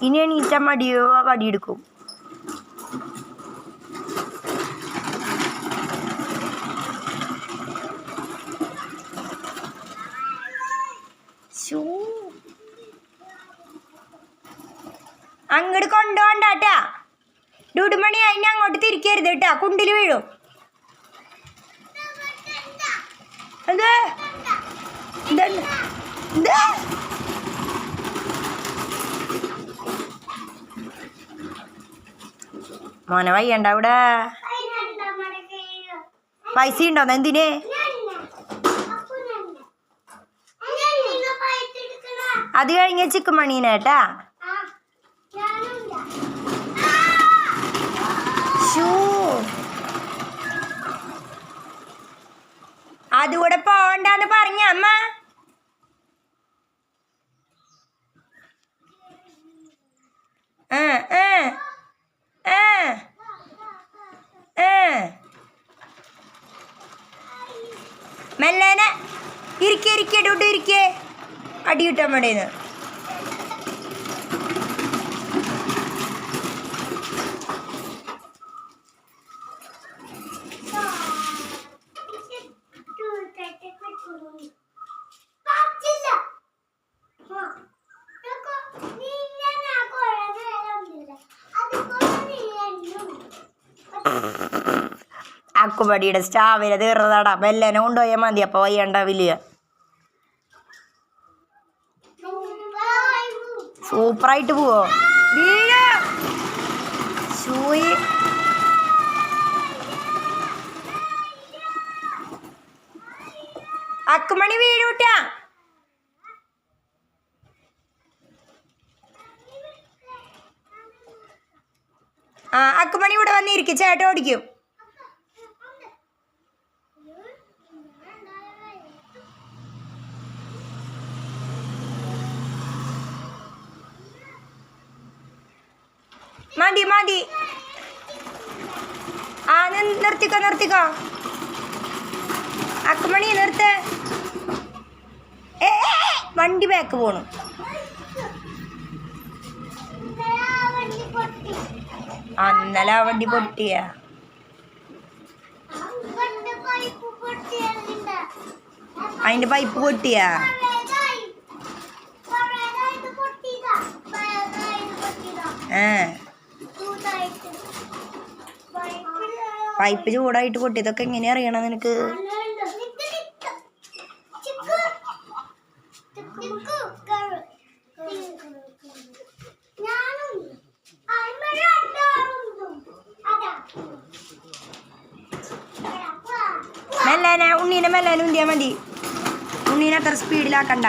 ഇനി എണീറ്റ മടിയോ വടിയെടുക്കും. അങ്ങോട്ട് കൊണ്ടുപോണ്ടാട്ടാ. ഡുഡുമണി അതിനെ അങ്ങോട്ട് തിരിക്കരുത് കേട്ടാ, കുണ്ടിൽ വീഴും. അതെ മോനെ വയ്യണ്ട അവിടെ. പൈസ ഉണ്ടോന്ന് എന്തിന്? അത് കഴിഞ്ഞ ചിക്കൻ മണീനേട്ടാ. അതുകൂടെ പോണ്ടാന്ന് പറഞ്ഞ അമ്മ. മെല്ലേനെ ഇരിക്കേ ഡൂട്ട് ഇരിക്കേ. അടി കിട്ടാൻ വേണ്ടേന്ന്. അക്കുപടിയുടെ സ്റ്റാവില തീർന്നതാടാ. മെല്ലനെ കൊണ്ടുപോയാൽ മതി, അപ്പൊ വയ്യണ്ടാവില്ല. സൂപ്പറായിട്ട് പോവോ ഷൂയി. അക്കുമണി വീഴൂട്ടാ. അക്കുമണി ഇവിടെ വന്നിരിക്കും, ചേട്ടൻ ഓടിക്കും. മതി മതി. നിർത്തിക്കോ. അക്കുമണി നിർത്ത്. വണ്ടി ബാക്ക് പോണു. അന്നലെ ആ വണ്ടി പൊട്ടിയ. അതിന്റെ പൈപ്പ് പൊട്ടിയ. പൈപ്പ് ചൂടായിട്ട് പൊട്ടിയതൊക്കെ എങ്ങനെയാ അറിയണം നിനക്ക്? മെല്ലേനെ ഉണ്ണീനെ മെല്ലേനെ ഉന്തിയാ മതി. ഉണ്ണീനെ അത്ര സ്പീഡിലാക്കണ്ട.